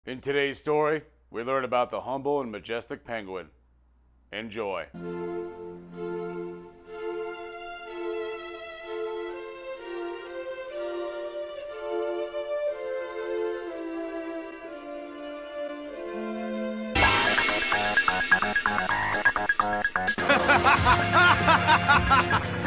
In today's story, we learn about the humble and majestic penguin. Enjoy.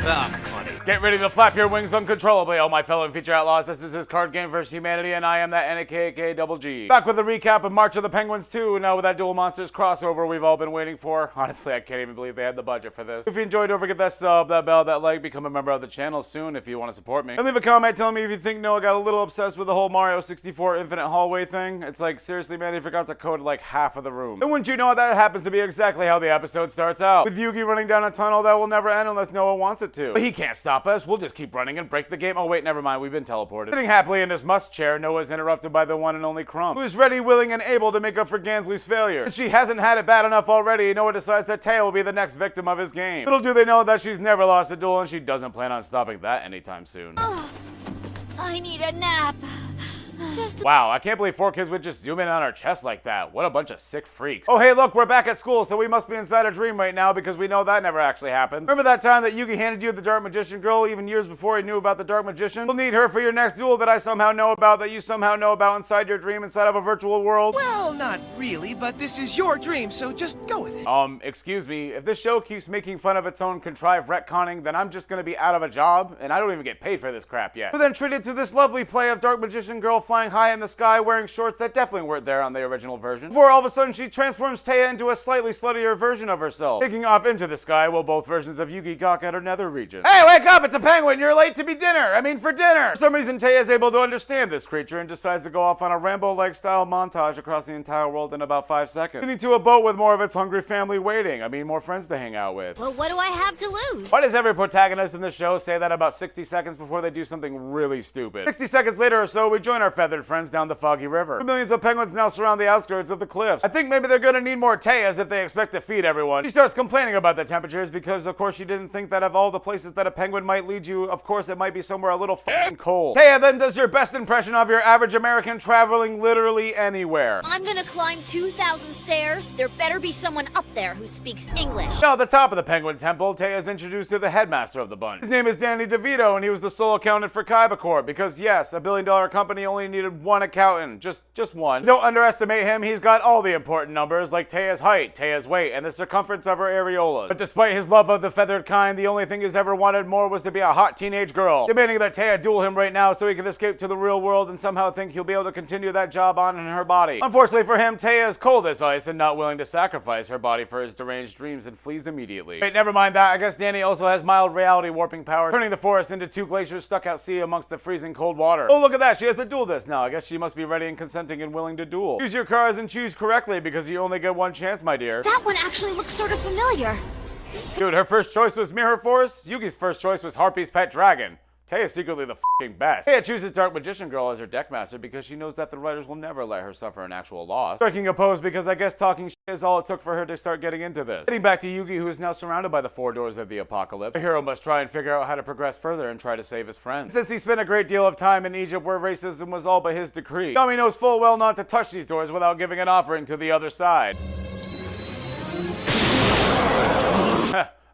Funny. Get ready to flap your wings uncontrollably, all my fellow feature outlaws. This is his card game versus humanity, and I am that NAKK Double G. Back with a recap of March of the Penguins 2, now with that Duel Monsters crossover we've all been waiting for. Honestly, I can't even believe they had the budget for this. If you enjoyed, don't forget that sub, that bell, that like, become a member of the channel soon if you want to support me. And leave a comment telling me if you think Noah got a little obsessed with the whole Mario 64 infinite hallway thing. It's like, seriously, man, he forgot to code like half of the room. And wouldn't you know it, that happens to be exactly how the episode starts out. With Yugi running down a tunnel that will never end unless Noah wants it to. But he can't stop us, we'll just keep running and break the game. Oh wait, never mind, we've been teleported. Sitting happily in his must chair, Noah is interrupted by the one and only Crump, who is ready, willing, and able to make up for Gansley's failure. And she hasn't had it bad enough already, Noah decides that Taya will be the next victim of his game. Little do they know that she's never lost a duel and she doesn't plan on stopping that anytime soon. I need a nap. Wow, I can't believe 4 kids would just zoom in on our chest like that. What a bunch of sick freaks. Oh hey look, we're back at school, so we must be inside a dream right now because we know that never actually happens. Remember that time that Yugi handed you the Dark Magician girl even years before he knew about the Dark Magician? You'll need her for your next duel that I somehow know about, that you somehow know about inside your dream, inside of a virtual world. Well, not really, but this is your dream, so just go with it. Excuse me, if this show keeps making fun of its own contrived retconning, then I'm just gonna be out of a job, and I don't even get paid for this crap yet. But then treated to this lovely play of Dark Magician girl flying high in the sky wearing shorts that definitely weren't there on the original version, before all of a sudden she transforms Taya into a slightly sluttier version of herself, taking off into the sky while both versions of Yugi gawk at her nether region. Hey, wake up, it's a penguin, you're late to be dinner! I mean for dinner! For some reason Taya is able to understand this creature and decides to go off on a Rambo-like style montage across the entire world in about 5 seconds, leading to a boat with more of its hungry family waiting. I mean more friends to hang out with. Well, what do I have to lose? Why does every protagonist in the show say that about 60 seconds before they do something really stupid? 60 seconds later or so, we join our feathered friends down the foggy river. Millions of penguins now surround the outskirts of the cliffs. I think maybe they're gonna need more Tayas if they expect to feed everyone. She starts complaining about the temperatures because of course she didn't think that of all the places that a penguin might lead you, of course it might be somewhere a little fucking cold. Taya then does your best impression of your average American traveling literally anywhere. I'm gonna climb 2,000 stairs. There better be someone up there who speaks English. Now at the top of the penguin temple, Taya is introduced to the headmaster of the bunch. His name is Danny DeVito and he was the sole accountant for Kaiba because yes, a billion-dollar company only needed one accountant. Just one. Don't underestimate him, he's got all the important numbers like Taya's height, Taya's weight, and the circumference of her areolas. But despite his love of the feathered kind, the only thing he's ever wanted more was to be a hot teenage girl, demanding that Taya duel him right now so he can escape to the real world and somehow think he'll be able to continue that job on in her body. Unfortunately for him, Taya is cold as ice and not willing to sacrifice her body for his deranged dreams and flees immediately. Wait, never mind that, I guess Danny also has mild reality warping power, turning the forest into 2 glaciers stuck out sea amongst the freezing cold water. Oh look at that, she has the duel disc now. I guess she must be ready and consenting and willing to duel. Choose your cards and choose correctly because you only get one chance, my dear. That one actually looks sort of familiar. Dude, her first choice was Mirror Force. Yugi's first choice was Harpy's Pet Dragon. Taya's secretly the f***ing best. Taya chooses Dark Magician Girl as her deckmaster because she knows that the writers will never let her suffer an actual loss. Striking a pose because I guess talking shit is all it took for her to start getting into this. Getting back to Yugi, who is now surrounded by the 4 doors of the apocalypse, the hero must try and figure out how to progress further and try to save his friends. Since he spent a great deal of time in Egypt where racism was all but his decree, Yami knows full well not to touch these doors without giving an offering to the other side.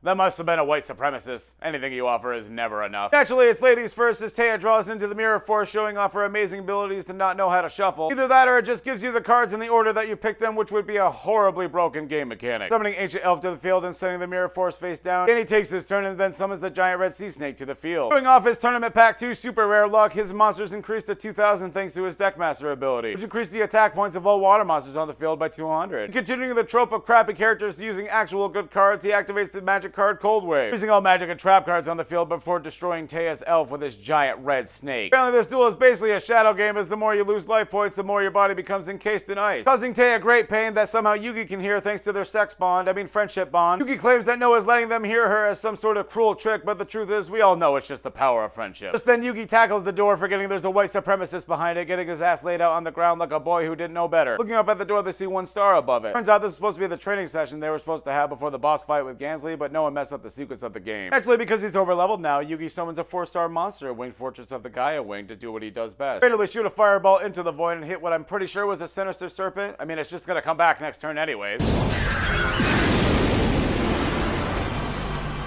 That must have been a white supremacist. Anything you offer is never enough. Naturally, it's ladies first as Taya draws into the Mirror Force, showing off her amazing abilities to not know how to shuffle. Either that or it just gives you the cards in the order that you picked them, which would be a horribly broken game mechanic. Summoning Ancient Elf to the field and sending the Mirror Force face down, Danny takes his turn and then summons the giant red sea snake to the field. Showing off his Tournament Pack 2 super rare luck, his monsters increased to 2,000 thanks to his Deckmaster ability, which increased the attack points of all water monsters on the field by 200. And continuing the trope of crappy characters using actual good cards, he activates the magic card Cold Wave, using all magic and trap cards on the field before destroying Taya's elf with his giant red snake. Apparently this duel is basically a shadow game, as the more you lose life points, the more your body becomes encased in ice, causing Taya great pain that somehow Yugi can hear thanks to their friendship bond. Yugi claims that Noah is letting them hear her as some sort of cruel trick, but the truth is we all know it's just the power of friendship. Just then Yugi tackles the door, forgetting there's a white supremacist behind it, getting his ass laid out on the ground like a boy who didn't know better. Looking up at the door, they see 1 star above it. Turns out this is supposed to be the training session they were supposed to have before the boss fight with Gansley, but no know and mess up the sequence of the game. Actually, because he's overleveled now, Yugi summons a 4-star monster, Winged Fortress of the Gaia Wing, to do what he does best. Randomly shoot a fireball into the void and hit what I'm pretty sure was a sinister serpent. I mean, it's just gonna come back next turn anyways.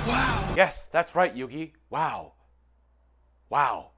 Wow. Yes, that's right, Yugi. Wow. Wow.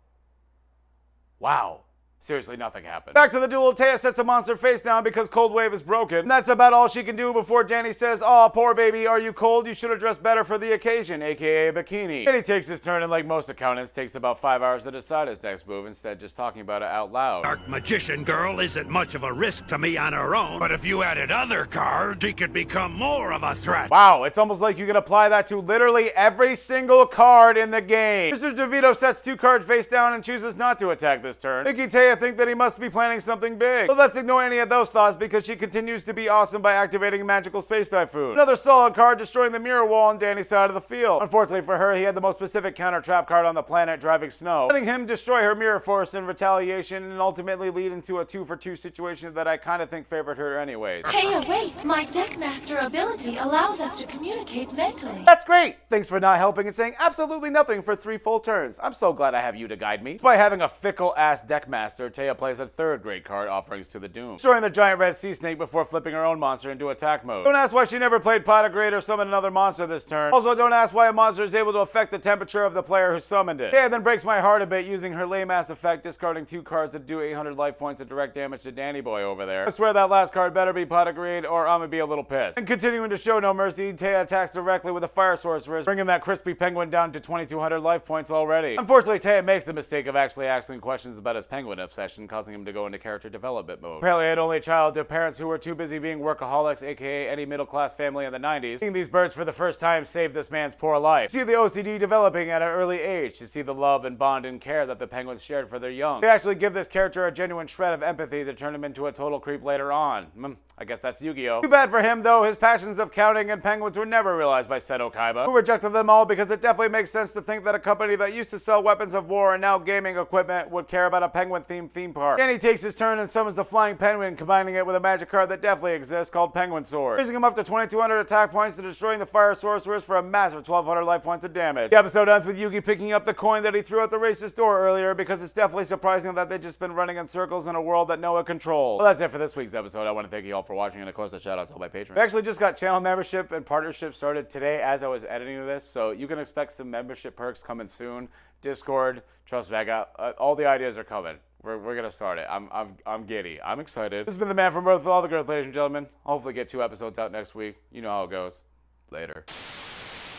Wow. Seriously, nothing happened. Back to the duel, Taya sets the monster face down because Cold Wave is broken. And that's about all she can do before Danny says, "Aw, poor baby, are you cold? You should have dressed better for the occasion," aka a bikini. Danny takes his turn and, like most accountants, takes about 5 hours to decide his next move, instead just talking about it out loud. Dark Magician Girl isn't much of a risk to me on her own, but if you added other cards, she could become more of a threat. Wow, it's almost like you can apply that to literally every single card in the game. Mr. DeVito sets 2 cards face down and chooses not to attack this turn, making Taya think that he must be planning something big. But let's ignore any of those thoughts because she continues to be awesome by activating Magical Space Typhoon. Another solid card destroying the mirror wall on Danny's side of the field. Unfortunately for her, he had the most specific counter trap card on the planet, Driving Snow, letting him destroy her mirror force in retaliation and ultimately lead into a 2-for-2 situation that I kind of think favored her anyways. Taya, wait! My Deckmaster ability allows us to communicate mentally. That's great! Thanks for not helping and saying absolutely nothing for 3 full turns. I'm so glad I have you to guide me. Despite having a fickle-ass Deckmaster, Taya plays a 3rd great card, Offerings to the Doom, destroying the giant red sea snake before flipping her own monster into attack mode. Don't ask why she never played Pot of Great or summoned another monster this turn. Also, don't ask why a monster is able to affect the temperature of the player who summoned it. Taya then breaks my heart a bit using her lame-ass effect, discarding 2 cards that do 800 life points of direct damage to Danny Boy over there. I swear that last card better be Pot of Greed or I'm gonna be a little pissed. And continuing to show no mercy, Taya attacks directly with a Fire Sorceress, bringing that crispy penguin down to 2200 life points already. Unfortunately, Taya makes the mistake of actually asking questions about his penguin obsession, causing him to go into character development mode. Apparently, an only child to parents who were too busy being workaholics, aka any middle-class family in the 90s. Seeing these birds for the first time saved this man's poor life. See the OCD developing at an early age, to see the love and bond and care that the penguins shared for their young. They actually give this character a genuine shred of empathy to turn him into a total creep later on. I guess that's Yu-Gi-Oh! Too bad for him, though, his passions of counting and penguins were never realized by Seto Kaiba, who rejected them all because it definitely makes sense to think that a company that used to sell weapons of war and now gaming equipment would care about a penguin-themed theme park. Danny takes his turn and summons the Flying Penguin, combining it with a magic card that definitely exists called Penguin Sword, raising him up to 2200 attack points to destroying the Fire Sorceress for a massive 1200 life points of damage. The episode ends with Yugi picking up the coin that he threw at the racist door earlier because it's definitely surprising that they've just been running in circles in a world that Noah controls. Well, that's it for this week's episode. I want to thank you all for watching, and of course a shout out to all my patrons. We actually just got channel membership and partnership started today as I was editing this, so you can expect some membership perks coming soon. Discord, trust me, I got all the ideas are coming. We're gonna start it. I'm giddy. I'm excited. This has been the man from Earth with all the girth, ladies and gentlemen. I'll hopefully get 2 episodes out next week. You know how it goes. Later.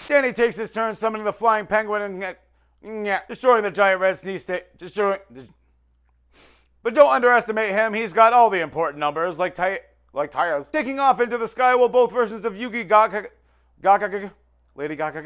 Danny takes his turn summoning the Flying Penguin and destroying the giant red sneeze stick. But don't underestimate him. He's got all the important numbers, like Taya's. Taking off into the sky while both versions of Yugi Lady Gaga